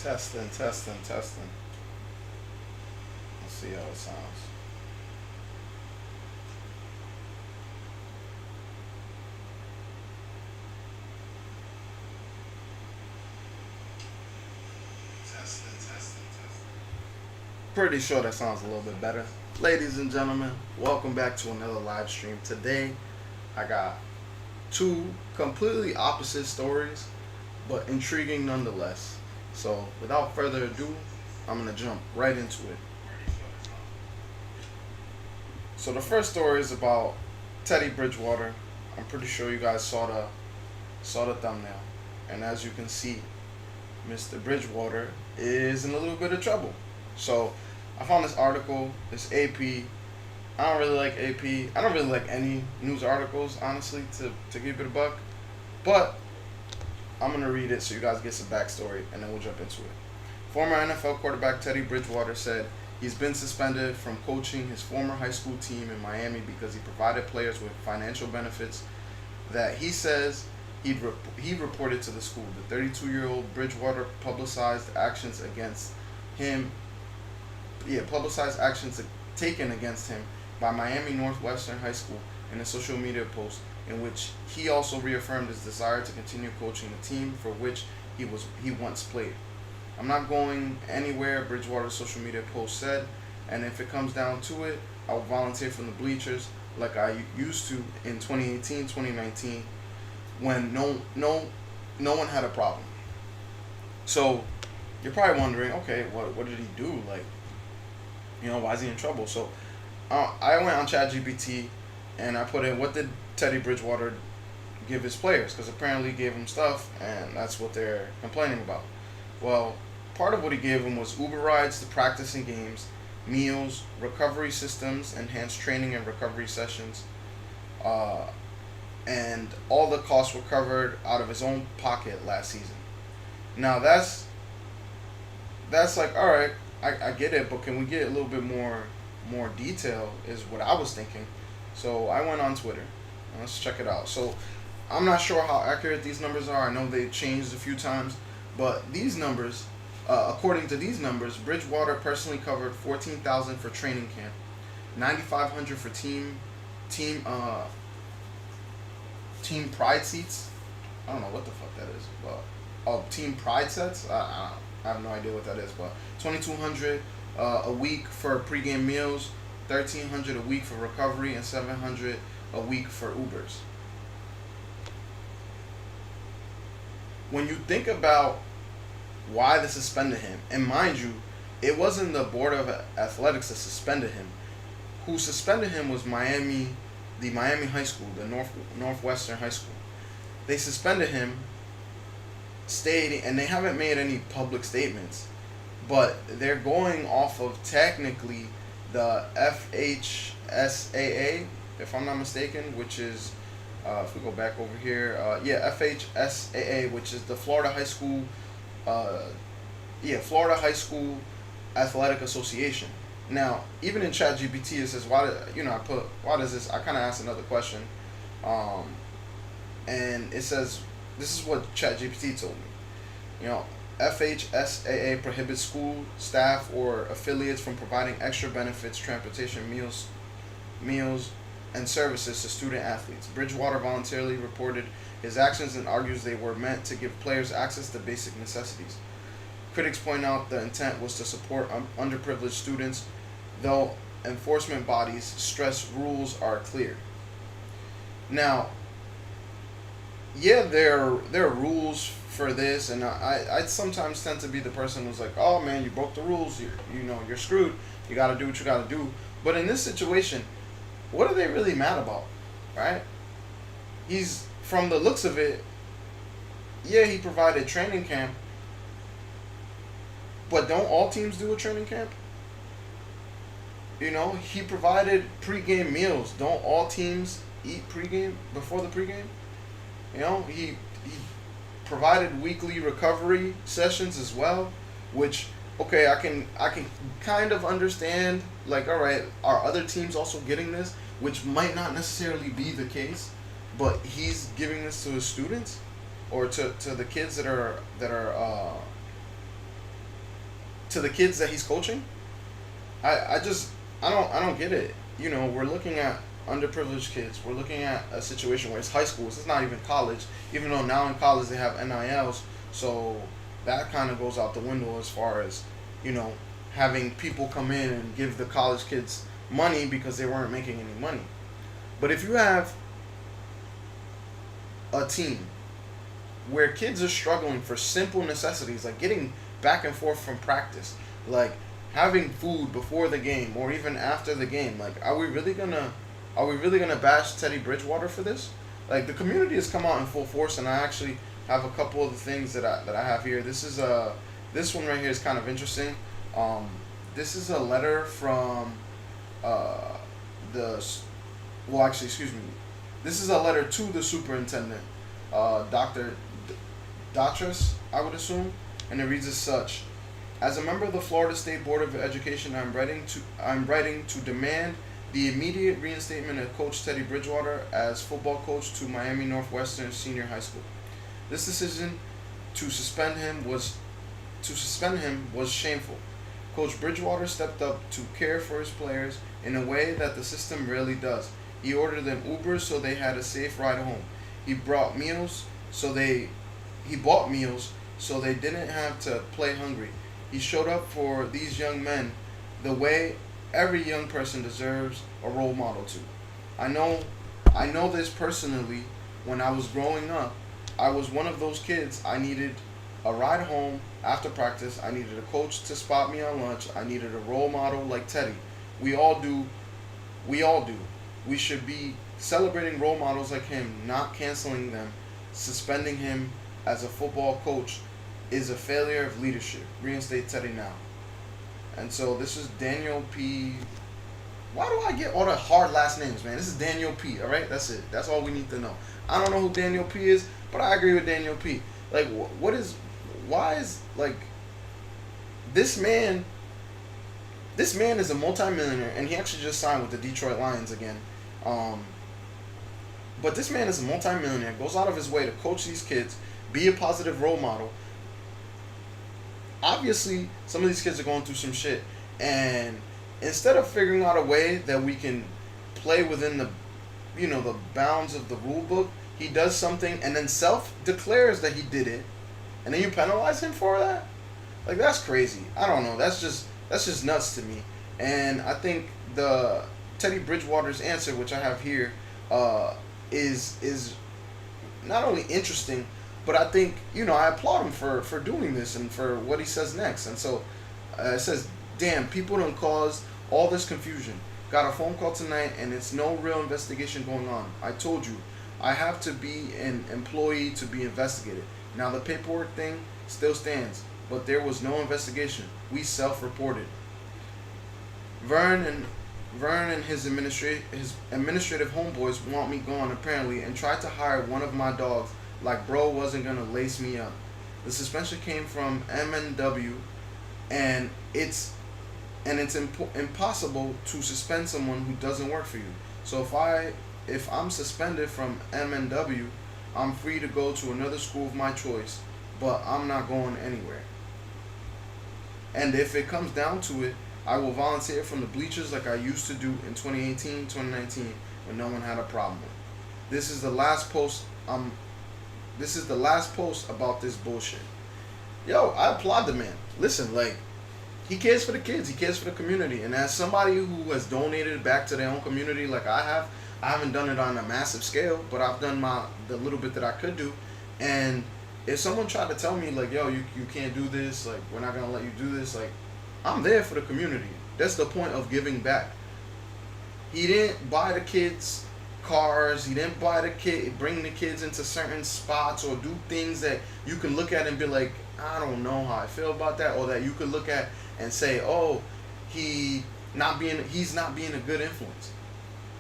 Testing, testing, testing. Let's see how it sounds. Testing, testing, testing. Pretty sure that sounds a little bit better. Ladies and gentlemen, welcome back to another live stream. Today, I got two completely opposite stories, but intriguing nonetheless. So, without further ado, I'm gonna jump right into it. So, the first story is about Teddy Bridgewater. I'm pretty sure you guys saw the thumbnail, and as you can see, Mr. Bridgewater is in a little bit of trouble. So, I found this article. It's AP. I don't really like AP. I don't really like any news articles, honestly, to give it a buck. But I'm going to read it so you guys get some backstory, and then we'll jump into it. Former NFL quarterback Teddy Bridgewater said he's been suspended from coaching his former high school team in Miami because he provided players with financial benefits that he says he reported to the school. The 32-year-old Bridgewater him, publicized actions taken against him by Miami Northwestern High School in a social media post in which he also reaffirmed his desire to continue coaching the team for which he once played. I'm not going anywhere, Bridgewater's social media post said, and if it comes down to it, I will volunteer from the bleachers like I used to in 2018, 2019 when no one had a problem. So you're probably wondering, okay, what did he do? Like, why is he in trouble? So I went on ChatGPT and I put in, what did Teddy Bridgewater give his players? Because apparently he gave them stuff, and that's what they're complaining about. Well, part of what he gave them was Uber rides to practice and games, meals, recovery systems, enhanced training and recovery sessions, and all the costs were covered out of his own pocket last season. Now that's like, all right, I get it, but can we get a little bit more detail is what I was thinking. So I went on Twitter. Let's check it out. So I'm not sure how accurate these numbers are. I know they changed a few times, but these numbers, according to these numbers, Bridgewater personally covered 14,000 for training camp, 9,500 for team pride seats. I don't know what the fuck that is, but team pride sets. I have no idea what that is, but 2,200 a week for pregame meals, 1,300 a week for recovery, and 700 a week for Ubers. When you think about why they suspended him, and mind you, it wasn't the board of athletics that suspended him. Who suspended him was the Miami High School, the Northwestern High School. They suspended him, stating, and they haven't made any public statements, but they're going off of technically the FHSAA, if I'm not mistaken, which is, if we go back over here, FHSAA, which is the Florida High School Athletic Association. Now, even in ChatGPT, it says why does this? I kind of asked another question, and it says this is what ChatGPT told me. FHSAA prohibits school staff or affiliates from providing extra benefits, transportation, meals, and services to student athletes. Bridgewater voluntarily reported his actions and argues they were meant to give players access to basic necessities. Critics point out the intent was to support underprivileged students, though enforcement bodies stress rules are clear. Now, yeah, there are rules for this, and I sometimes tend to be the person who's like, oh man, you broke the rules, you're screwed, you got to do what you got to do. But in this situation, what are they really mad about, right? He's, from the looks of it, yeah, he provided training camp, but don't all teams do a training camp? He provided pregame meals. Don't all teams eat pregame before the pregame? He provided weekly recovery sessions as well, which, okay, I can kind of understand, like, all right, are other teams also getting this? Which might not necessarily be the case, but he's giving this to his students or to the kids that are to the kids that he's coaching, I just I don't get it. You know, we're looking at underprivileged kids. We're looking at a situation where it's high school. It's not even college. Even though now in college they have NILs, so that kind of goes out the window as far as, you know, having people come in and give the college kids money because they weren't making any money. But if you have a team where kids are struggling for simple necessities like getting back and forth from practice, like having food before the game or even after the game, like are we really gonna bash Teddy Bridgewater for this? Like the community has come out in full force, and I actually have a couple of the things that I have here. This one right here is kind of interesting. This is a letter from the well, actually, excuse me. This is a letter to the superintendent, Dr. Datras, I would assume, and it reads as such: As a member of the Florida State Board of Education, I'm writing to demand the immediate reinstatement of Coach Teddy Bridgewater as football coach to Miami Northwestern Senior High School. This decision to suspend him was shameful. Coach Bridgewater stepped up to care for his players in a way that the system rarely does. He ordered them Ubers so they had a safe ride home. He bought meals so they didn't have to play hungry. He showed up for these young men the way every young person deserves a role model to. I know this personally. When I was growing up, I was one of those kids. I needed a ride home after practice. I needed a coach to spot me on lunch. I needed a role model like Teddy. We all do. We should be celebrating role models like him, not canceling them. Suspending him as a football coach is a failure of leadership. Reinstate Teddy now. And so this is Daniel P. Why do I get all the hard last names, man? This is Daniel P. All right, that's it. That's all we need to know. I don't know who Daniel P. is, but I agree with Daniel P. Like, why is like this man? This man is a multimillionaire, and he actually just signed with the Detroit Lions again. But this man is a multimillionaire, goes out of his way to coach these kids, be a positive role model. Obviously, some of these kids are going through some shit, and instead of figuring out a way that we can play within the, the bounds of the rule book, he does something and then self-declares that he did it, and then you penalize him for that? Like, that's crazy. I don't know. That's just nuts to me. And I think the Teddy Bridgewater's answer, which I have here, is not only interesting, but I think, I applaud him for doing this and for what he says next. And so it says, damn, people done caused all this confusion. Got a phone call tonight and it's no real investigation going on. I told you, I have to be an employee to be investigated. Now the paperwork thing still stands, but there was no investigation. We self-reported. Vern and his administrative homeboys want me gone apparently, and tried to hire one of my dogs like bro wasn't gonna lace me up. The suspension came from MNW, and it's impossible to suspend someone who doesn't work for you. So if I'm suspended from MNW, I'm free to go to another school of my choice, but I'm not going anywhere. And if it comes down to it, I will volunteer from the bleachers like I used to do in 2018, 2019 when no one had a problem with. This is the last post about this bullshit. Yo, I applaud the man. Listen, like, he cares for the kids, he cares for the community, and as somebody who has donated back to their own community like I haven't done it on a massive scale, but I've done the little bit that I could do. And if someone tried to tell me like, yo, you can't do this, like, we're not gonna let you do this, like, I'm there for the community. That's the point of giving back. He didn't buy the kids cars. He didn't bring the kids into certain spots or do things that you can look at and be like, I don't know how I feel about that, or that you could look at and say, oh, he's not being a good influence.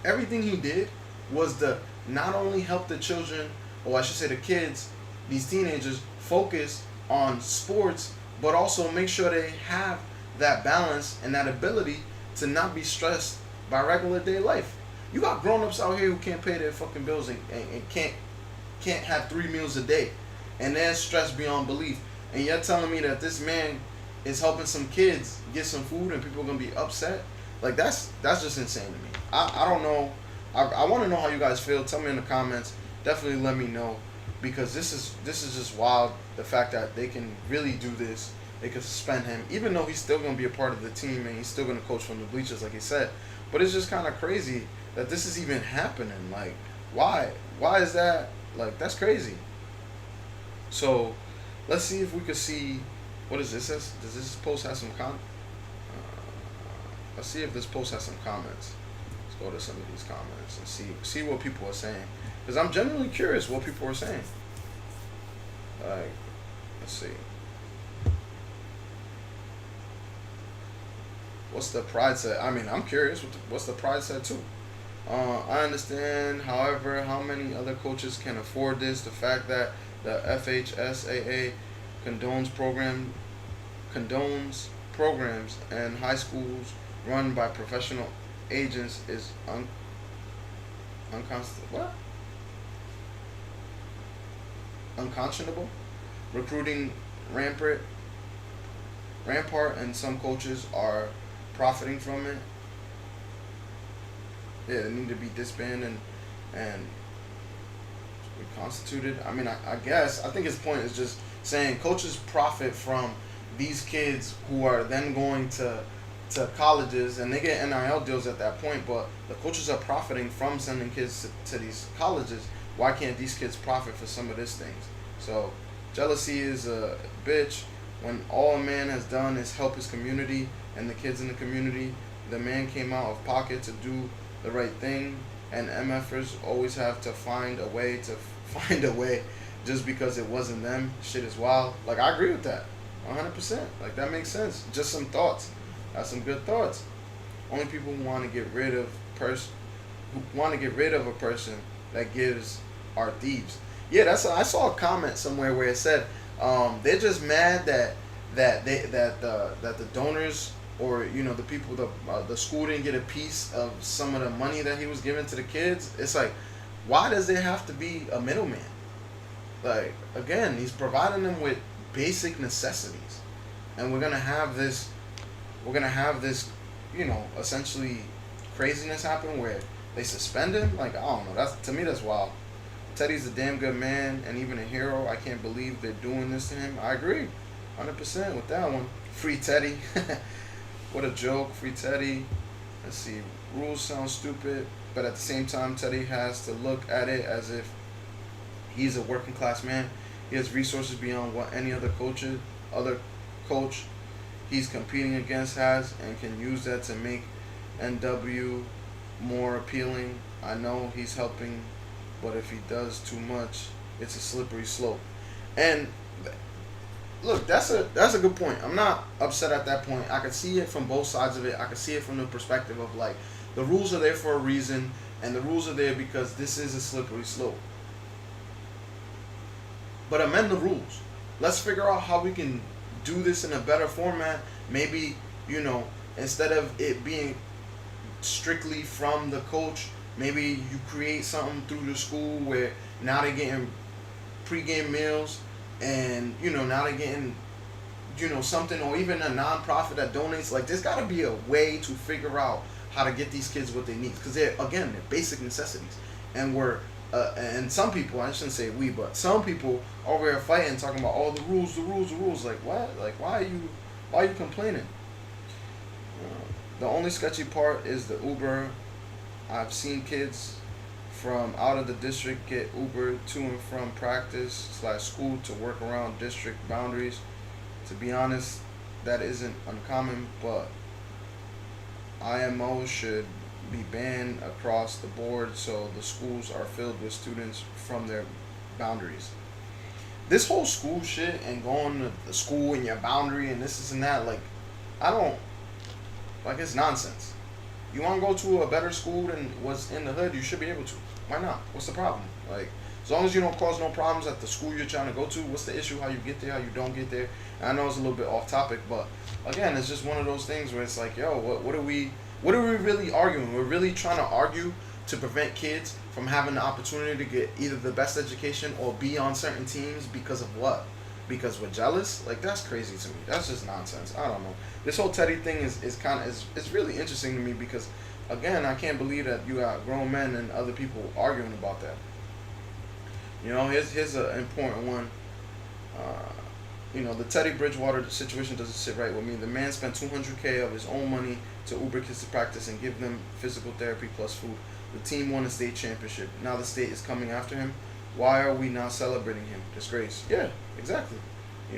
Everything he did was to not only help the children, or I should say the kids, these teenagers, focus on sports, but also make sure they have that balance and that ability to not be stressed by regular day life. You got grown-ups out here who can't pay their fucking bills and can't have 3 meals a day, and they're stressed beyond belief. And you're telling me that this man is helping some kids get some food and people are gonna be upset. Like that's just insane to me. I don't know. I want to know how you guys feel. Tell me in the comments. Definitely let me know, because this is just wild. The fact that they can really do this. They could suspend him, even though he's still gonna be a part of the team and he's still gonna coach from the bleachers, like he said. But it's just kind of crazy that this is even happening. Like, why? Why is that? Like, that's crazy. So, let's see if we could see. What is this? Does this post have some let's see if this post has some comments. Let's go to some of these comments and see what people are saying. Because I'm genuinely curious what people are saying. Like, let's see. What's the pride said? I mean, I'm curious. What's the pride said too? I understand, however, how many other coaches can afford this. The fact that the FHSAA condones programs and high schools run by professional agents is what? Unconscionable. Recruiting rampart, and some coaches are profiting from it. Yeah, they need to be disbanded and reconstituted. I mean, I guess I think his point is just saying coaches profit from these kids who are then going to colleges, and they get NIL deals at that point, but the coaches are profiting from sending kids to these colleges. Why can't these kids profit for some of these things? So jealousy is a bitch. When all a man has done is help his community and the kids in the community, the man came out of pocket to do the right thing, and MFers always have to find a way just because it wasn't them. Shit is wild. Like, I agree with that 100%. Like, that makes sense. Just some thoughts. That's some good thoughts. Only people who want to get rid of a person that gives are thieves. Yeah, I saw a comment somewhere where it said they're just mad that the donors, or the people, the school didn't get a piece of some of the money that he was giving to the kids. It's like, why does there have to be a middleman? Like, again, he's providing them with basic necessities, and we're gonna have this, essentially craziness happen where they suspend him. Like, I don't know. To me, that's wild. Teddy's a damn good man and even a hero. I can't believe they're doing this to him. I agree 100% with that one. Free Teddy. What a joke. Free Teddy. Let's see. Rules sound stupid, but at the same time, Teddy has to look at it as if he's a working class man. He has resources beyond what any other coach he's competing against has, and can use that to make NW more appealing. I know he's helping, but if he does too much, it's a slippery slope. And look, that's a good point. I'm not upset at that point. I could see it from both sides of it. I could see it from the perspective of, like, the rules are there for a reason, and the rules are there because this is a slippery slope. But amend the rules. Let's figure out how we can do this in a better format. Maybe, instead of it being strictly from the coach, maybe you create something through the school where now they're getting pregame meals, and now they're getting something, or even a non-profit that donates. Like, there's got to be a way to figure out how to get these kids what they need, because they're basic necessities. And and some people, I shouldn't say we, but some people over here fighting, talking about all the rules. Like, what? Like, why are you complaining? The only sketchy part is the Uber. I've seen kids from out of the district get Uber to and from practice/school to work around district boundaries. To be honest, that isn't uncommon, but IMO should be banned across the board so the schools are filled with students from their boundaries. This whole school shit and going to the school and your boundary and this and that, like, it's nonsense. You want to go to a better school than what's in the hood, you should be able to. Why not? What's the problem? Like, as long as you don't cause no problems at the school you're trying to go to, what's the issue? How you get there, how you don't get there? And I know it's a little bit off topic, but again, it's just one of those things where it's like, yo, what are we really arguing? We're really trying to argue to prevent kids from having the opportunity to get either the best education or be on certain teams because of what? because we're jealous. Like that's crazy to me. That's just nonsense. I don't know. This whole Teddy thing is kind of is really interesting to me because again, I can't believe that you got grown men and other people arguing about that. Here's an important one. Uh, the Teddy Bridgewater situation doesn't sit right with me. The man spent 200K of his own money to Uber kids to practice and give them physical therapy plus food. The team won a state championship. Now the state is coming after him. Why are we not celebrating him? Disgrace. Yeah, exactly.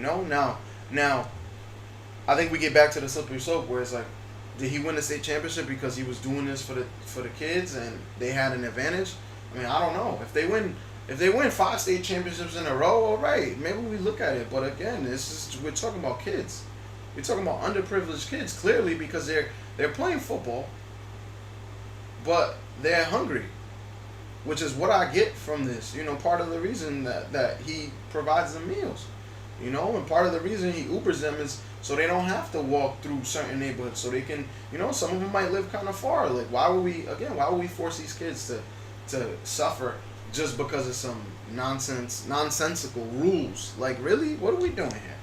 Now, I think we get back to the slippery slope where it's like, did he win the state championship because he was doing this for the kids and they had an advantage? I mean, I don't know. If they win 5 state championships in a row, all right, maybe we look at it. But again, we're talking about kids. We're talking about underprivileged kids clearly because they're playing football, but they're hungry, which is what I get from this. Part of the reason that he provides them meals, and part of the reason he Ubers them is so they don't have to walk through certain neighborhoods, so they can, some of them might live kind of far. Like, why would we force these kids to suffer just because of some nonsensical rules? Like, really, what are we doing here?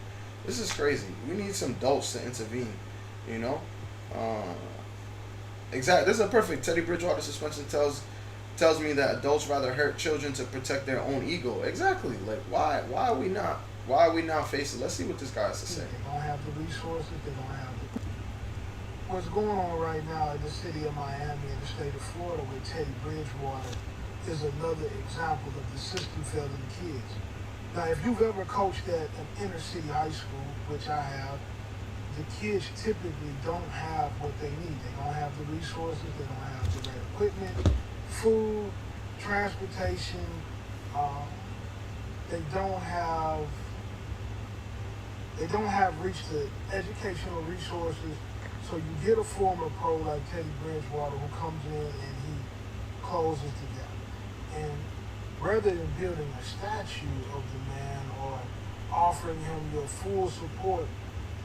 This is crazy. We need some adults to intervene. Uh, exactly. This is a perfect Teddy Bridgewater suspension tells me that adults rather hurt children to protect their own ego. Exactly. Like, why are we not facing? Let's see what this guy has to say. They don't have the resources. They don't have what's going on right now in the city of Miami and the state of Florida with Teddy Bridgewater is another example of the system failing the kids. Now, if you've ever coached at an inner city high school, which I have, the kids typically don't have what they need. They don't have the resources. They don't have the right equipment, food, transportation. They don't have reached the educational resources. So you get a former pro like Teddy Bridgewater who comes in and he closes the gap. And rather than building a statue of the man or offering him your full support,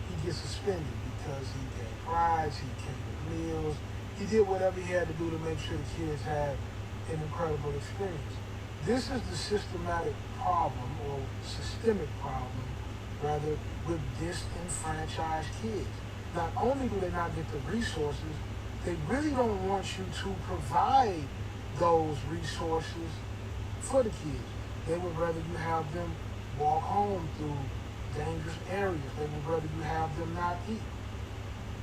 he gets suspended because he gave rides, he catered meals, he did whatever he had to do to make sure the kids had an incredible experience. This is the systematic problem or systemic problem, rather, with disenfranchised kids. Not only do they not get the resources, they really don't want you to provide those resources for the kids. They would rather you have them walk home through dangerous areas. They would rather you have them not eat.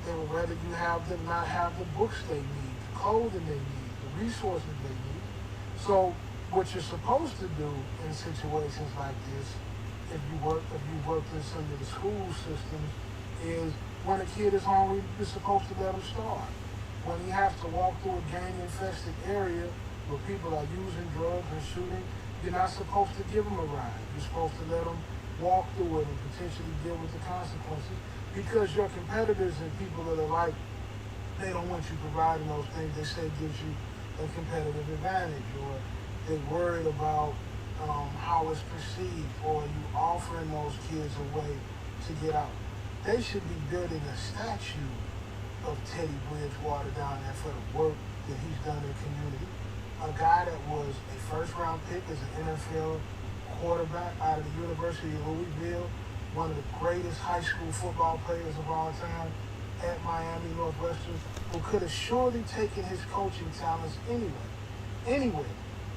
They would rather you have them not have the books they need, the clothing they need, the resources they need. So what you're supposed to do in situations like this, if you work in some of the school systems, is when a kid is hungry, you're supposed to let him starve. When he has to walk through a gang-infested area where people are using drugs and shooting, you're not supposed to give him a ride. You're supposed to let him walk through it and potentially deal with the consequences, because your competitors and people that are like, they don't want you providing those things. They say it gives you a competitive advantage, or they're worried about how it's perceived, or you offering those kids a way to get out. They should be building a statue of Teddy Bridgewater down there for the work that he's done in the community. A guy that was a first-round pick as an NFL quarterback out of the University of Louisville, one of the greatest high school football players of all time at Miami Northwestern, who could have surely taken his coaching talents anywhere,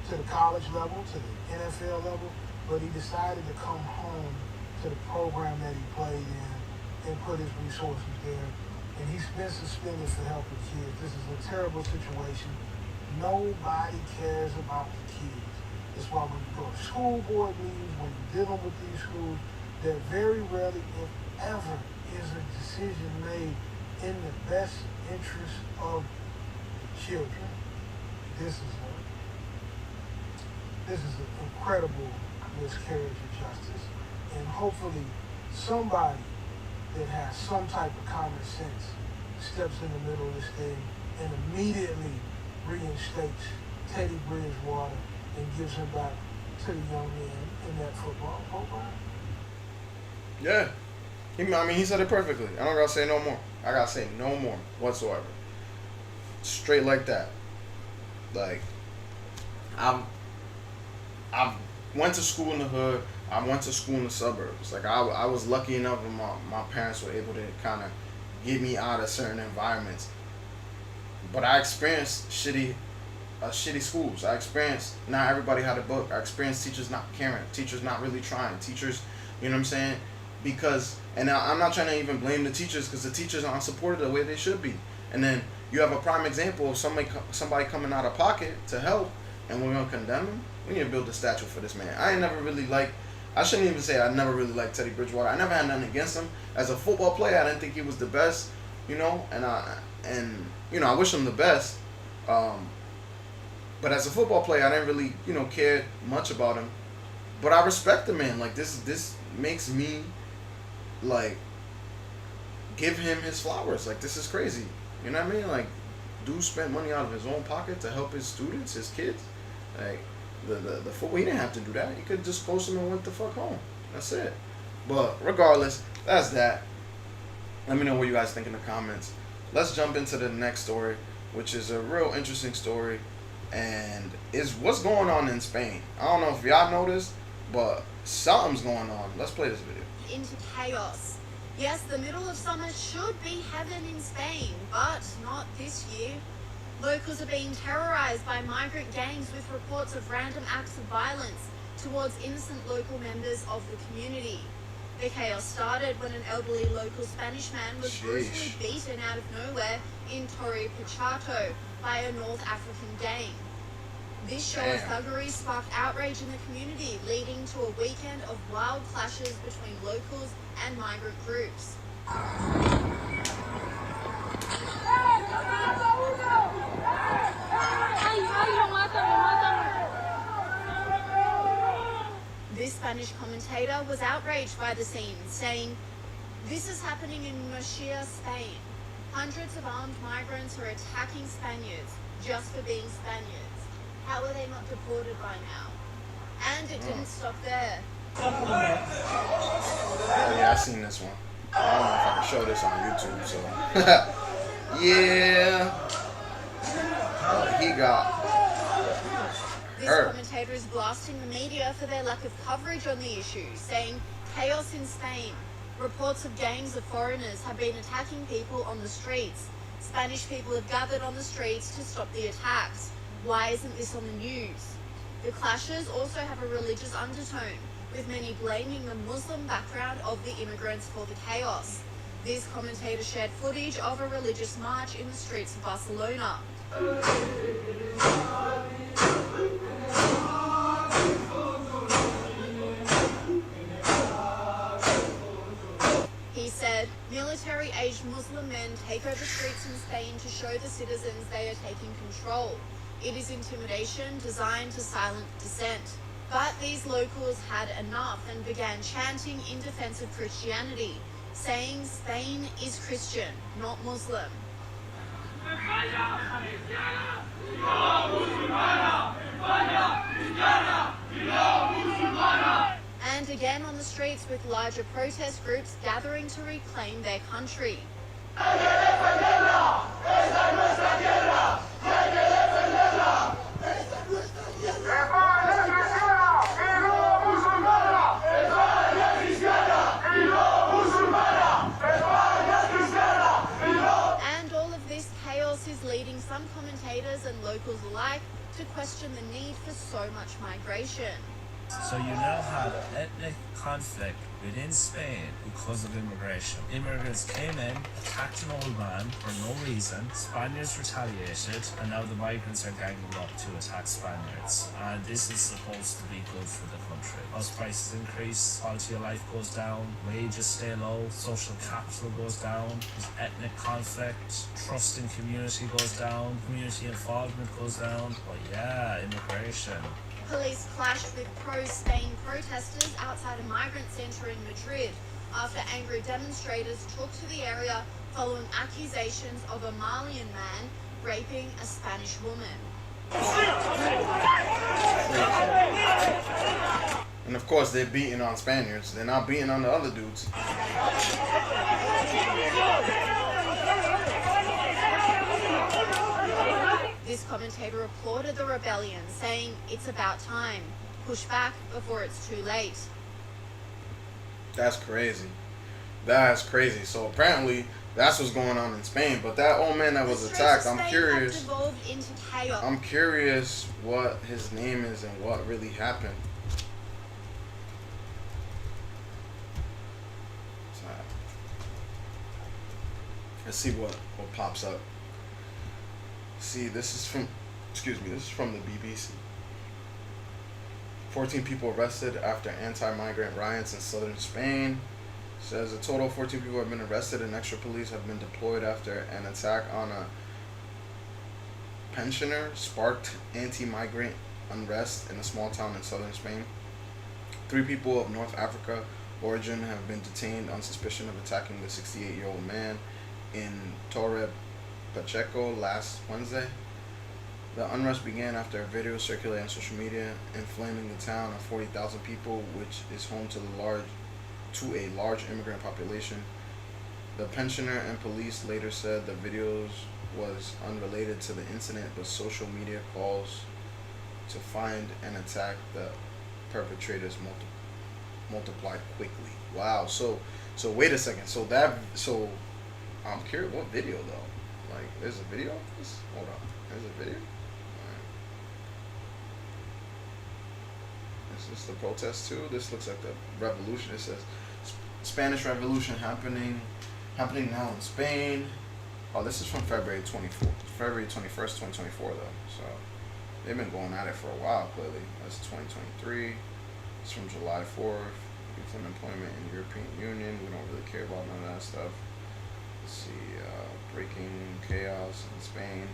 to the college level, to the NFL level, but he decided to come home to the program that he played in and put his resources there. And he's been suspended for helping kids. This is a terrible situation. Nobody cares about the kids. That's why when you go to school board meetings, when you're dealing with these schools, there very rarely, if ever, is a decision made in the best interest of the children. This is an incredible miscarriage of justice. And hopefully somebody that has some type of common sense steps in the middle of this thing and immediately reinstates Teddy Bridgewater and gives him back to the young men in that football program. Yeah. He said it perfectly. I don't gotta say no more. I gotta say no more whatsoever. Straight like that. Like, I've went to school in the hood. I went to school in the suburbs. Like I was lucky enough, and my parents were able to kind of get me out of certain environments. But I experienced shitty schools. I experienced not everybody had a book. I experienced teachers not caring, teachers not really trying, teachers, you know what I'm saying? Because, and I'm not trying to even blame the teachers because the teachers aren't supported the way they should be. And then you have a prime example of somebody coming out of pocket to help, and we're gonna condemn him. We need to build a statue for this man. I ain't never really like. I shouldn't even say I never really liked Teddy Bridgewater. I never had nothing against him as a football player. I didn't think he was the best, you know, and I wish him the best. But as a football player, I didn't really, care much about him. But I respect the man. Like this makes me like give him his flowers. Like this is crazy. You know what I mean? Like dude spent money out of his own pocket to help his students, his kids. Like the football, he didn't have to do that. He could just post him and went the fuck home. That's it. But regardless, that's that. Let me know what you guys think in the comments. Let's jump into the next story, which is a real interesting story, and is what's going on in Spain. I don't know if y'all noticed, but something's going on. Let's play this video. Into chaos. Yes, the middle of summer should be heaven in Spain, but not this year. Locals are being terrorized by migrant gangs with reports of random acts of violence towards innocent local members of the community. The chaos started when an elderly local Spanish man was brutally beaten out of nowhere in Torre Pachato by a North African gang. This show of thuggery sparked outrage in the community, leading to a weekend of wild clashes between locals and migrant groups. This Spanish commentator was outraged by the scene, saying, "This is happening in Murcia, Spain. Hundreds of armed migrants are attacking Spaniards just for being Spaniards. How are they not deported by now?" And it didn't stop there. Oh yeah, I seen this one. I don't know if I can show this on YouTube, so yeah. He got This commentator is blasting the media for their lack of coverage on the issue, saying, "Chaos in Spain. Reports of gangs of foreigners have been attacking people on the streets. Spanish people have gathered on the streets to stop the attacks. Why isn't this on the news?" The clashes also have a religious undertone, with many blaming the Muslim background of the immigrants for the chaos. This commentator shared footage of a religious march in the streets of Barcelona. He said, "Military-aged Muslim men take over streets in Spain to show the citizens they are taking control. It is intimidation designed to silence dissent." But these locals had enough and began chanting in defense of Christianity, saying Spain is Christian, not Muslim. And again on the streets with larger protest groups gathering to reclaim their country. And all of this chaos is leading some commentators and locals alike to question the need for so much migration. So you now have ethnic conflict within Spain because of immigration. Immigrants came in, attacked an old man for no reason, Spaniards retaliated, and now the migrants are ganging up to attack Spaniards. And this is supposed to be good for the country. House prices increase, quality of life goes down, wages stay low, social capital goes down, there's ethnic conflict, trust in community goes down, community involvement goes down, but yeah, immigration. Police clashed with pro-Spain protesters outside a migrant centre in Madrid after angry demonstrators took to the area following accusations of a Malian man raping a Spanish woman. And of course they're beating on Spaniards. They're not beating on the other dudes. This commentator applauded the rebellion, saying it's about time. Push back before it's too late. That's crazy. That's crazy. So apparently that's what's going on in Spain. But that old man that The was streets of attacked, I'm Spain have curious. devolved into chaos. I'm curious what his name is and what really happened. So, let's see what pops up. See, this is from, excuse me, this is from the BBC. 14 people arrested after anti-migrant riots in southern Spain. Says a total of 14 people have been arrested and extra police have been deployed after an attack on a pensioner sparked anti-migrant unrest in a small town in southern Spain. 3 people of North Africa origin have been detained on suspicion of attacking the 68-year-old man in Torre Pacheco last Wednesday. The unrest began after a video circulated on social media inflaming the town of 40,000 people, which is home to a large immigrant population. The pensioner and police later said the videos was unrelated to the incident, but social media calls to find and attack the perpetrators multiplied quickly. Wow. So wait a second. So I'm curious what video though. Like there's a video of this? Hold on. There's a video? Alright. Is this the protest too? This looks like the revolution. It says Spanish Revolution happening now in Spain. Oh, this is from February 21st, 2024 though. So they've been going at it for a while clearly. That's 2023. It's from July 4th. Youth unemployment in the European Union. We don't really care about none of that stuff. Let's see, breaking chaos in Spain.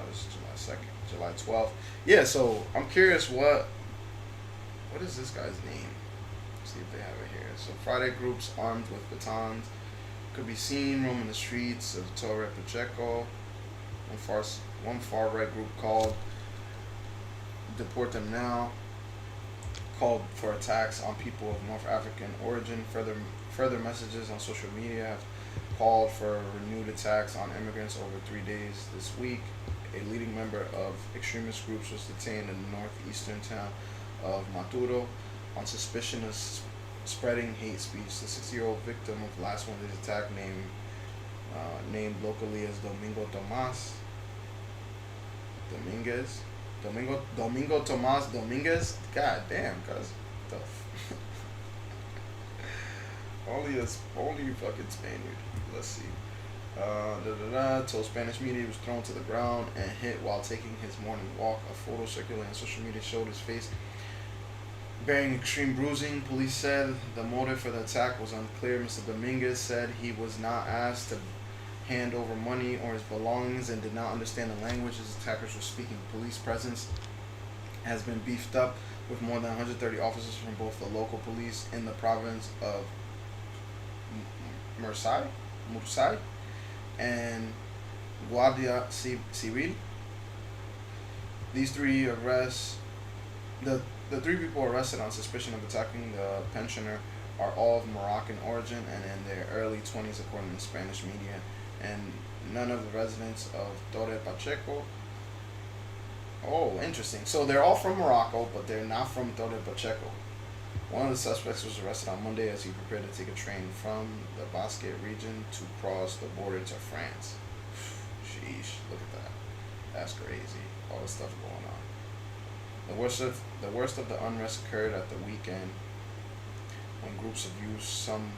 This is July 2nd, July 12th. Yeah, so I'm curious what is this guy's name? Let's see if they have it here. So Friday groups armed with batons could be seen roaming the streets of Torre Pacheco. One far right group called Deport Them Now called for attacks on people of North African origin. Further messages on social media have called for renewed attacks on immigrants over 3 days this week. A leading member of extremist groups was detained in the northeastern town of Maturo on suspicion of spreading hate speech. The 60-year-old victim of last Monday's attack, named locally as Domingo Tomas Dominguez. God damn, cuz only you fucking Spaniard. Let's see. Told Spanish media he was thrown to the ground and hit while taking his morning walk. A photo circulating on social media showed his face bearing extreme bruising. Police said the motive for the attack was unclear. Mr. Dominguez said he was not asked to hand over money or his belongings and did not understand the language his attackers were speaking. Police presence has been beefed up with more than 130 officers from both the local police in the province of Murcia and Guardia Civil. These three arrests, the 3 people arrested on suspicion of attacking the pensioner are all of Moroccan origin and in their early 20s according to Spanish media, and none of the residents of Torre Pacheco. Oh, interesting. So they're all from Morocco, but they're not from Torre Pacheco. One of the suspects was arrested on Monday as he prepared to take a train from the Basque region to cross the border to France. Sheesh, look at that. That's crazy. All the stuff going on. The worst of the unrest occurred at the weekend when groups of youth, some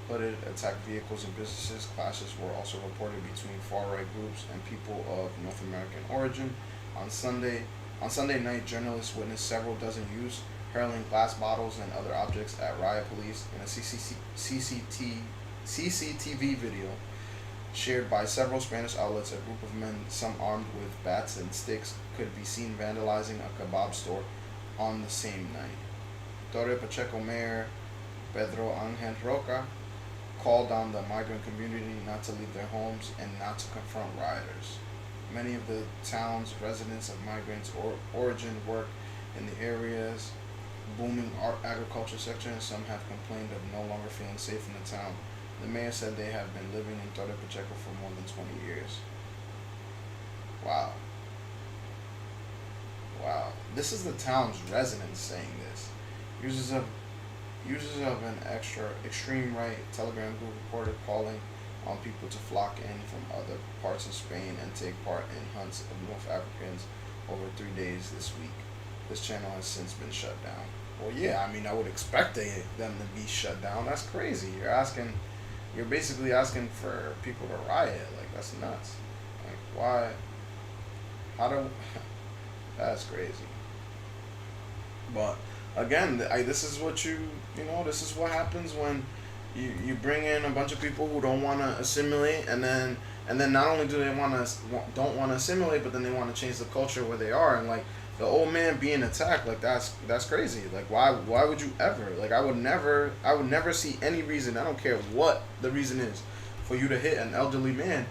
hooded, attacked vehicles and businesses. Clashes were also reported between far-right groups and people of North American origin. On Sunday night, journalists witnessed several dozen youths hurling glass bottles and other objects at riot police. In a CCTV video shared by several Spanish outlets, a group of men, some armed with bats and sticks, could be seen vandalizing a kebab store on the same night. Torre Pacheco Mayor Pedro Angel Roca called on the migrant community not to leave their homes and not to confront rioters. Many of the town's residents of migrants' origin work in the area's booming agriculture sector, and some have complained of no longer feeling safe in the town. The mayor said they have been living in Torre Pacheco for more than 20 years. Wow. This is the town's residents saying this. Users of Users of an extreme right Telegram group reported calling on people to flock in from other parts of Spain and take part in hunts of North Africans over 3 days this week. This channel has since been shut down. Well, yeah, I mean, I would expect them to be shut down. That's crazy. You're basically asking for people to riot. Like, that's nuts. Like, why? That's crazy. But again, this is what this is what happens when you bring in a bunch of people who don't want to assimilate, and then not only do they don't want to assimilate, but then they want to change the culture where they are. And like the old man being attacked, like that's crazy. Like why would you ever? Like I would never see any reason, I don't care what the reason is, for you to hit an elderly man,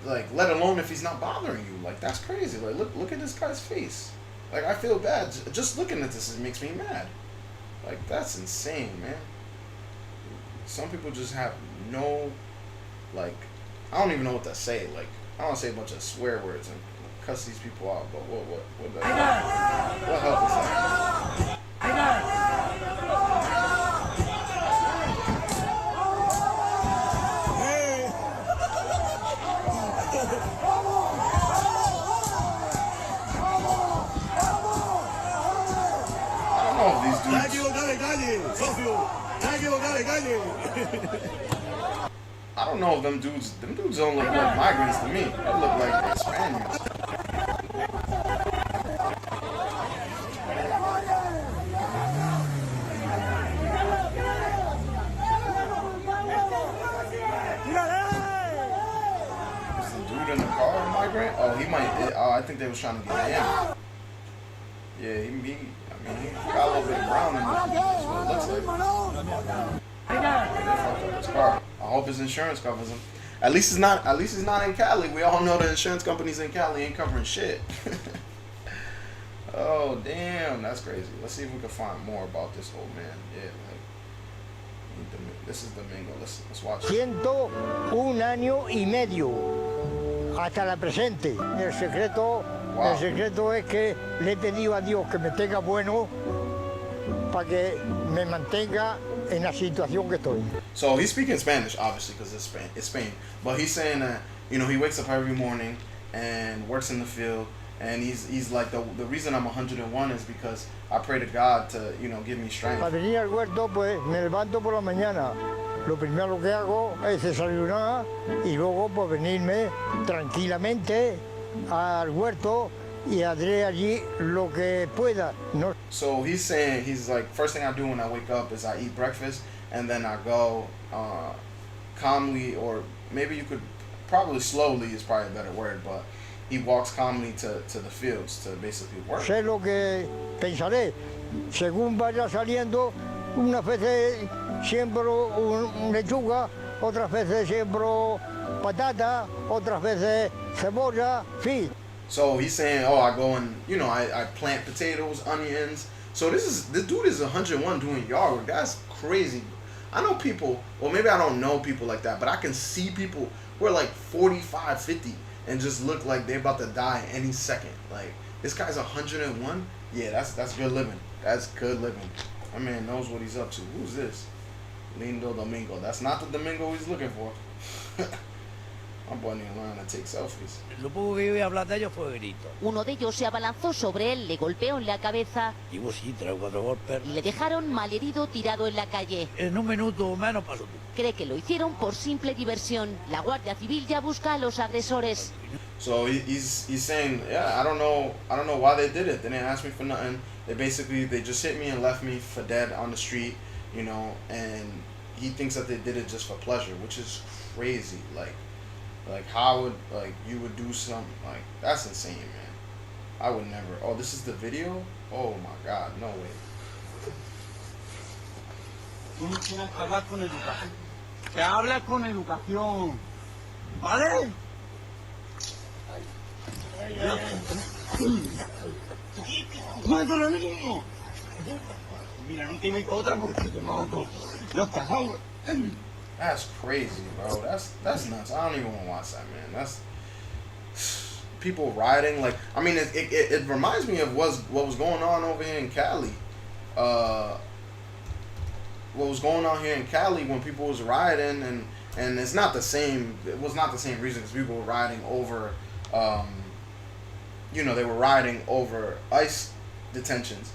like let alone if he's not bothering you. Like that's crazy. Like look at this guy's face. Like I feel bad just looking at this. It makes me mad. Like that's insane, man. Some people just have no, like, I don't even know what to say. Like I don't want to say a bunch of swear words and cuss these people out. But what help is that? I don't know if them dudes don't look like migrants to me. They look like Spaniards. Is the dude in the car a migrant? Oh, he might. I think they was trying to get him. Yeah, he got a little bit of brown in him. That's what it looks like. They fucked up his car. I hope his insurance covers him. At least it's not in Cali. We all know the insurance companies in Cali ain't covering shit. Oh damn, that's crazy. Let's see if we can find more about this old man. Yeah, like this is Domingo. Let's watch it. 101 año y medio hasta la presente. El secreto es que le he pedido a Dios que me tenga bueno para que me mantenga en la situación que estoy. So he's speaking Spanish, obviously, because it's Spain. But he's saying that he wakes up every morning and works in the field, and he's like the reason I'm 101 is because I pray to God to give me strength. Para venir al huerto, pues me levanto por la mañana. Lo primero que hago es desayunar y luego pues venirme tranquilamente al huerto y haré allí lo que pueda. No. So he's saying, he's like, first thing I do when I wake up is I eat breakfast, and then I go calmly, or maybe you could probably slowly is probably a better word, but he walks calmly to the fields to basically work. Sé lo que pensaré. Según vaya saliendo, unas veces siembro lechuga, otras veces siembro patata, otras veces cebolla, fin. So he's saying, I go and I plant potatoes, onions. So this dude is 101 doing yard work. That's crazy. I know people, or maybe I don't know people like that, but I can see people who are like 45, 50 and just look like they're about to die any second. Like this guy's 101. Yeah, that's good living. That's good living. That man knows what he's up to. Who's this? Lindo Domingo. That's not the Domingo he's looking for. My boy need to learn to take selfies. Lo poco que yo iba a hablar de ellos fue grito. Uno de ellos se abalanzó sobre él, le golpeó en la cabeza Digo, sí, 3 o 4 golpes. y le dejaron malherido tirado en la calle. En un minuto o menos pasó todo. Cree que lo hicieron por simple diversión. La Guardia Civil ya busca a los agresores. So he's saying, yeah, I don't know why they did it. They didn't ask me for nothing. They just hit me and left me for dead on the street, and he thinks that they did it just for pleasure, which is crazy. Like how would you would do something like that's insane, man. I would never. Oh, this is the video? Oh my God, no way. Tienes que hablar con educación. Que hables con educación. ¿Vale? Mira, no tiene otra porque te mato. No estás That's crazy, bro. That's nuts. I don't even want to watch that, man. That's people rioting. Like, I mean, it reminds me of what was going on over here in Cali. what was going on here in Cali when people was rioting, and it's not the same. It was not the same reason because people were rioting over, they were rioting over ICE detentions,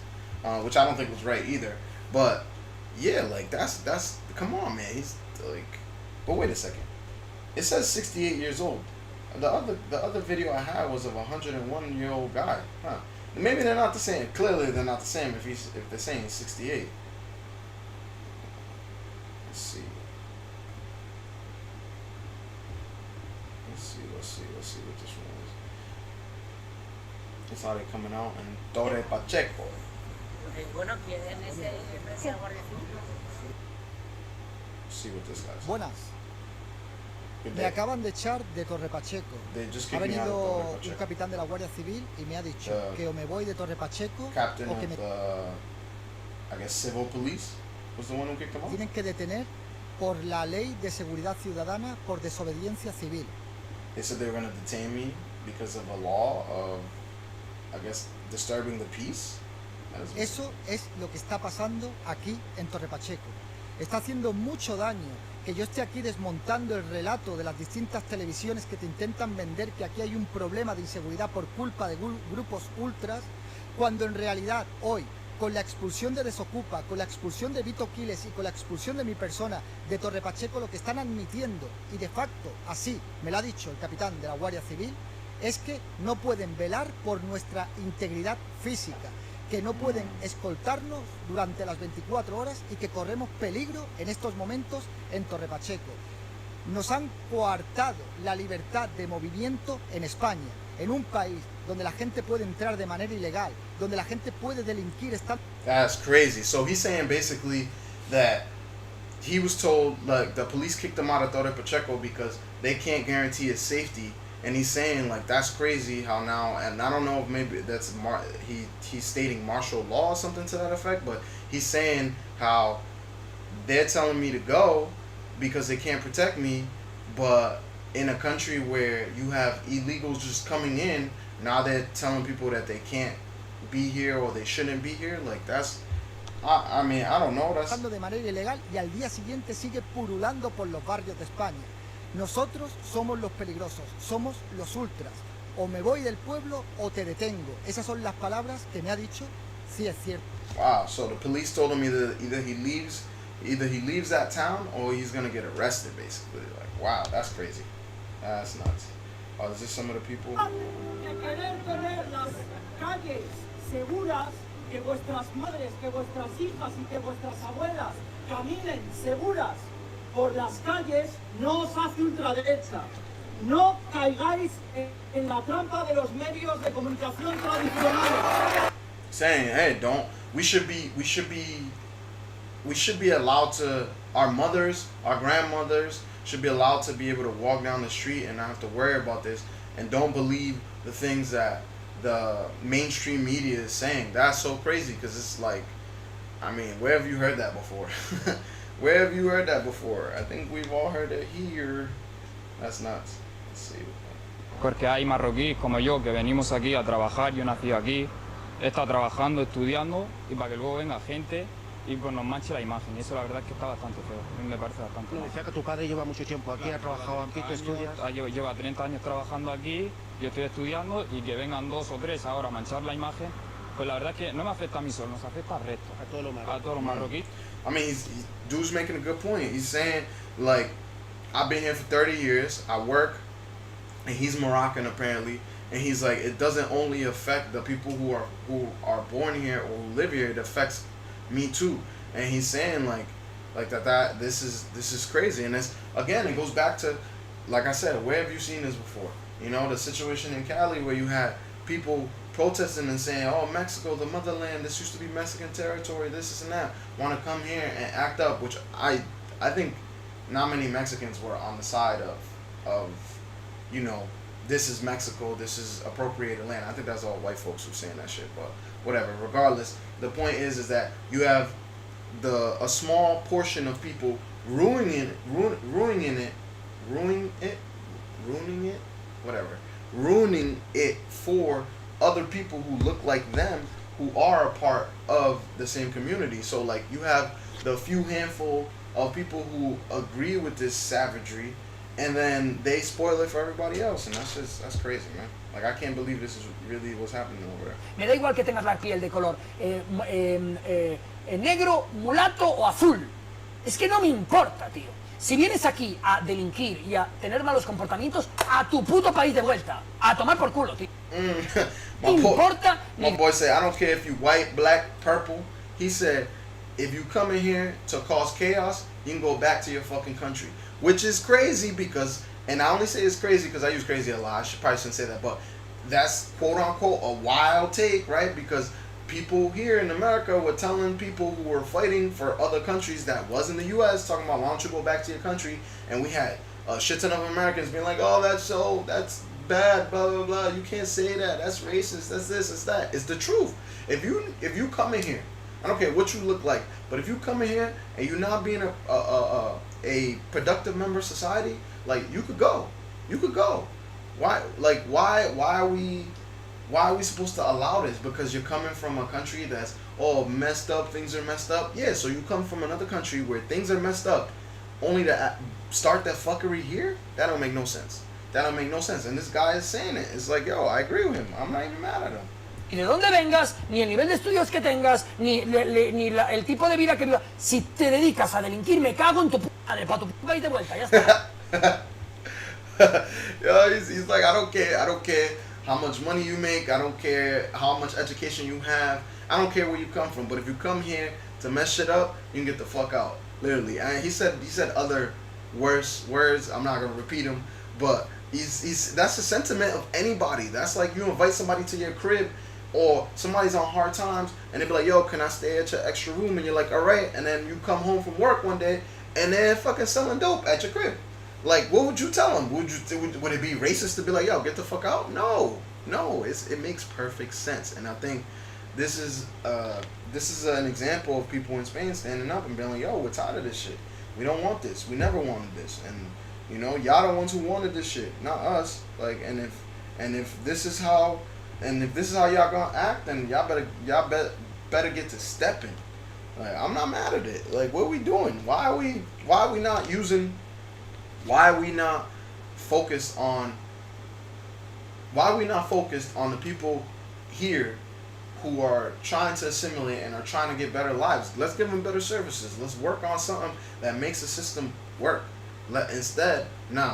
which I don't think was right either. But yeah, like that's come on, man. He's like, but wait a second. It says 68 years old. The other video I had was of a 101-year-old guy. Huh. Maybe they're not the same. Clearly, they're not the same if they're saying he's 68. Let's see. Let's see what this one is. It's already coming out in Torre Pacheco. See what this guy's. Buenas. Good Me day. acaban de echar de Torre Pacheco. They just Ha kicked me out of venido Torre un Pacheco. capitán de la Guardia Civil y me ha dicho que o me voy de Torre Pacheco Captain o que of me I guess civil police was the one who kicked him out. tienen que detener por la ley de seguridad ciudadana por desobediencia civil. They said they were going to detain me because of a law of, I guess, disturbing the peace. Eso es lo que está pasando aquí en Torre Pacheco. Está haciendo mucho daño que yo esté aquí desmontando el relato de las distintas televisiones que te intentan vender que aquí hay un problema de inseguridad por culpa de grupos ultras, cuando en realidad hoy, con la expulsión de Desocupa, con la expulsión de Vito Quiles y con la expulsión de mi persona de Torre Pacheco, lo que están admitiendo, y de facto así me lo ha dicho el capitán de la Guardia Civil, es que no pueden velar por nuestra integridad física, que no pueden escoltarnos durante las 24 horas y que corremos peligro en estos momentos en Torre Pacheco. Nos han coartado la libertad de movimiento en España, en un país donde la gente puede entrar de manera ilegal, donde la gente puede delinquir. That's crazy. So he's saying basically that he was told, like, the police kicked him out of Torre Pacheco because they can't guarantee his safety. And he's saying, like, that's crazy how now, and I don't know if maybe that's he's stating martial law or something to that effect, but he's saying how they're telling me to go because they can't protect me, but in a country where you have illegals just coming in, now they're telling people that they can't be here or they shouldn't be here. Like, that's, I mean, I don't know. That's de manera ilegal y al día siguiente sigue purulando por los barrios de España. Nosotros somos los peligrosos, somos los ultras. O me voy del pueblo o te detengo. Esas son las palabras que me ha dicho. Sí, es cierto. Wow. So the police told him either he leaves that town or he's gonna get arrested. Basically, like, wow, that's crazy. That's nuts. Oh, is this some of the people? Que querer tener las calles seguras, que vuestras madres, que vuestras hijas y que vuestras abuelas caminen seguras por las calles, no os hace ultraderecha. No caigáis en la trampa de los medios de comunicación tradicionales. Saying, hey, we should be allowed to, our mothers, our grandmothers should be allowed to be able to walk down the street and not have to worry about this, and don't believe the things that the mainstream media is saying. That's so crazy, because it's like, I mean, where have you heard that before? Where have you heard that before? I think we've all heard it here. That's nuts. Let's see. Porque hay marroquíes como yo que venimos aquí a trabajar, yo nací aquí, he estado trabajando, estudiando, y para que luego venga gente y pues nos manche la imagen. Y eso la verdad es que está bastante feo, a mí me parece bastante mal. Decía que tu padre lleva mucho tiempo aquí, ha trabajado aquí, tú estudias. Lleva 30 años trabajando aquí, yo estoy estudiando, y que vengan 2 o 3 ahora a manchar la imagen, pues la verdad es que no me afecta a mí solo, nos afecta al resto. A todos los marroquíes. I mean, dude's making a good point. He's saying, like, I've been here for 30 years, I work, and he's Moroccan apparently, and he's like, it doesn't only affect the people who are born here or who live here, it affects me too. And he's saying like that this is crazy. And it's, again, it goes back to, like I said, where have you seen this before? You know, the situation in Cali where you had people protesting and saying, oh, Mexico, the motherland, this used to be Mexican territory, this and that, want to come here and act up, which I think not many Mexicans were on the side of, you know, this is Mexico, this is appropriated land. I think that's all white folks who saying that shit, but whatever. Regardless, the point is that you have a small portion of people ruining it for other people who look like them, who are a part of the same community. So like you have the few handful of people who agree with this savagery, and then they spoil it for everybody else, and that's crazy, man. Like, I can't believe this is really what's happening over there. Me da igual que tengas la piel de color negro, mulato o azul. Es que no me importa, tío. Si vienes aquí a delinquir y a tener malos comportamientos, a tu puto país de vuelta. A tomar por culo, tío. My boy said, I don't care if you white, black, purple. He said, if you come in here to cause chaos, you can go back to your fucking country. Which is crazy because, and I only say it's crazy because I use crazy a lot. Probably shouldn't say that, but that's quote unquote a wild take, right? Because people here in America were telling people who were fighting for other countries that wasn't the U.S. talking about why don't you go back to your country, and we had a shit ton of Americans being like, oh, that's bad, blah blah blah. You can't say that. That's racist. That's this. That's that. It's the truth. If you come in here, I don't care what you look like, but if you come in here and you're not being a productive member of society, like, you could go. You could go. Why are we supposed to allow this? Because you're coming from a country that's all messed up, things are messed up. Yeah, so you come from another country where things are messed up, only to start that fuckery here? That don't make no sense. That don't make no sense. And this guy is saying it. It's like, yo, I agree with him. I'm not even mad at him. Y de dónde vengas, ni el nivel de estudios que tengas, ni el tipo de vida que vivas. Si te dedicas a delinquir, me cago en tu puta madre, para tu país de vuelta, ya está. Yo, he's like, I don't care how much money you make, I don't care how much education you have, I don't care where you come from, but if you come here to mess shit up, you can get the fuck out. Literally. And he said other worse words, I'm not gonna repeat them, but that's the sentiment of anybody. That's like you invite somebody to your crib, or somebody's on hard times and they be like, yo, can I stay at your extra room? And you're like, alright, and then you come home from work one day and they're fucking selling dope at your crib. Like, what would you tell them? Would it be racist to be like, yo, get the fuck out? No, it makes perfect sense. And I think this is an example of people in Spain standing up and being like, yo, we're tired of this shit. We don't want this. We never wanted this. And you know, y'all the ones who wanted this shit, not us. Like, and if this is how y'all gonna act, then y'all better get to stepping. Like, I'm not mad at it. Like, what are we doing? Why are we not focused on the people here who are trying to assimilate and are trying to get better lives? Let's give them better services. Let's work on something that makes the system work. Instead,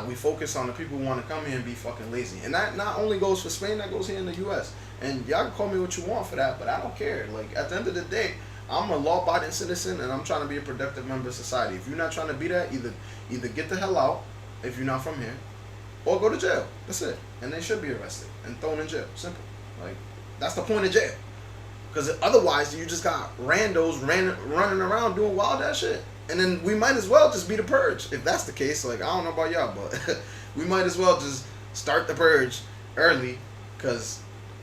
we focus on the people who want to come here and be fucking lazy. And that not only goes for Spain, that goes here in the U.S. And y'all can call me what you want for that, but I don't care. Like, at the end of the day, I'm a law-abiding citizen and I'm trying to be a productive member of society. If you're not trying to be that, either get the hell out if you're not from here, or go to jail. That's it. And they should be arrested and thrown in jail. Simple. Like, that's the point of jail. Because otherwise, you just got randos running around doing wild ass shit. And then we might as well just be the purge. If that's the case, like, I don't know about y'all, but we might as well just start the purge early, because,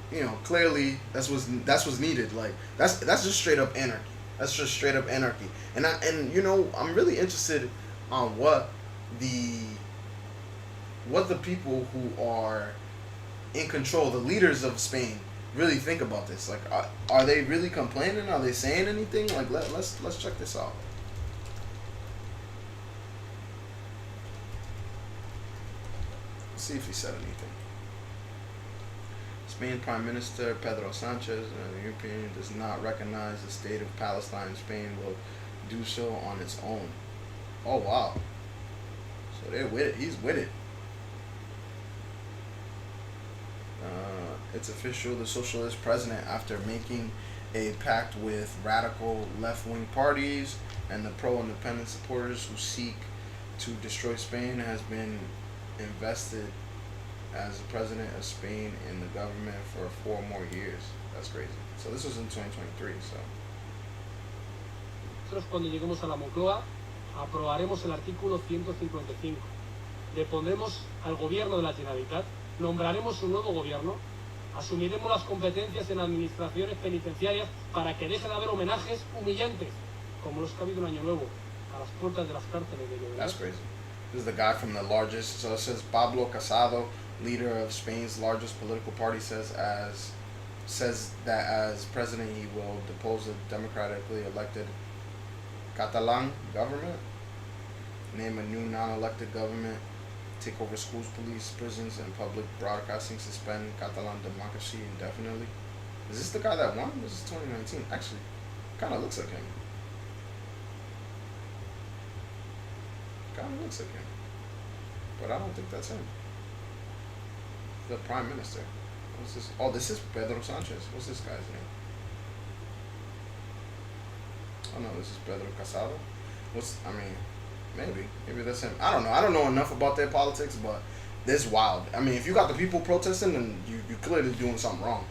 you know, clearly that's what's needed. Like, that's just straight up anarchy. That's just straight up anarchy. And you know, I'm really interested on what the people who are in control, the leaders of Spain, really think about this. Like, are they really complaining? Are they saying anything? Like, let's check this out. Let's see if he said anything. Spain Prime Minister Pedro Sanchez, the European Union does not recognize the state of Palestine. Spain will do so on its own. Oh wow. So they're with it. He's with it. It's official. The socialist president, after making a pact with radical left-wing parties and the pro-independence supporters who seek to destroy Spain, has been invested as the president of Spain in the government for 4 more years. That's crazy. So this was in 2023. So. Nosotros, cuando lleguemos a la Moncloa, aprobaremos el artículo 155. Le pondremos al gobierno de la Generalitat, nombraremos un nuevo gobierno, asumiremos las competencias en administraciones penitenciarias para que deje de haber homenajes humillantes, como los que ha habido en Año Nuevo, a las puertas de las cárceles de Llobregat. That's crazy. This is the guy from the largest, so it says Pablo Casado, leader of Spain's largest political party, says that as president he will depose the democratically elected Catalan government. Name a new non-elected government. Take over schools, police, prisons, and public broadcasting. Suspend Catalan democracy indefinitely. Is this the guy that won? This is 2019. Actually, kind of looks like him. Kind of looks like him. But I don't think that's him. The prime minister. What's this? Oh, this is Pedro Sanchez. What's this guy's name? Oh no, this is Pedro Casado. Maybe that's him. I don't know. I don't know enough about their politics, but this is wild. I mean, if you got the people protesting, then you clearly doing something wrong.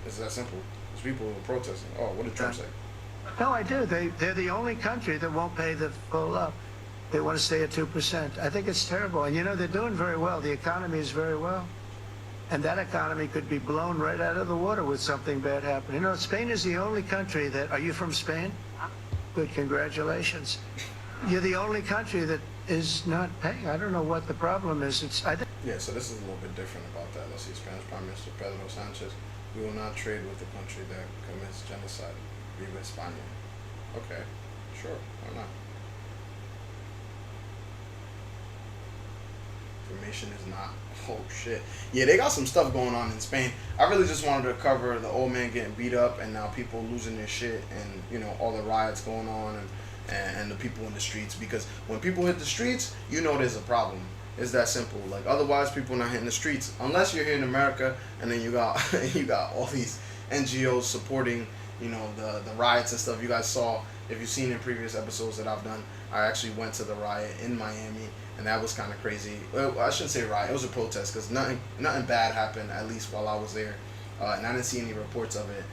It's that simple. There's people who are protesting. Oh, what did Trump say? No, I do. They're the only country that won't pay the full up. They want to stay at 2%. I think it's terrible. And they're doing very well. The economy is very well. And that economy could be blown right out of the water with something bad happening. Spain is the only country that... Are you from Spain? Good, congratulations. You're the only country that is not paying. I don't know what the problem is. Yeah, so this is a little bit different about that. Let's see, Spanish Prime Minister Pedro Sanchez. We will not trade with the country that commits genocide. Viva España. Okay, sure, why not? Information is not. Oh shit. Yeah, they got some stuff going on in Spain. I really just wanted to cover the old man getting beat up and now people losing their shit and all the riots going on and the people in the streets, because when people hit the streets, there's a problem. It's that simple. Like, otherwise people not hitting the streets unless you're here in America, and then you got all these NGOs supporting the riots and stuff. You guys saw, if you've seen in previous episodes that I've done, I actually went to the riot in Miami, and that was kind of crazy. Well, I shouldn't say riot, it was a protest, because nothing bad happened, at least while I was there, and I didn't see any reports of it.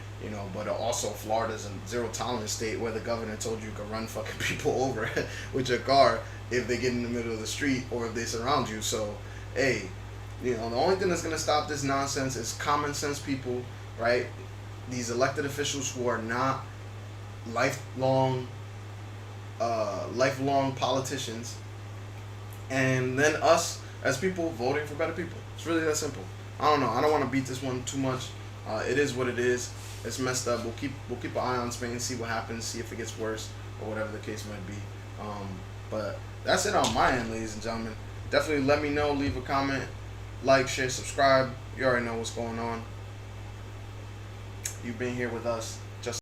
But also Florida's a zero tolerance state where the governor told you could run fucking people over with your car if they get in the middle of the street or if they surround you. So, hey, the only thing that's gonna stop this nonsense is common sense people, right? These elected officials who are not lifelong politicians, and then us as people voting for better people. It's really that simple. I don't know. I don't want to beat this one too much. It is what it is. It's messed up. We'll keep an eye on Spain, see what happens, see if it gets worse or whatever the case might be. But that's it on my end, ladies and gentlemen. Definitely let me know. Leave a comment, like, share, subscribe. You already know what's going on. You've been here with us.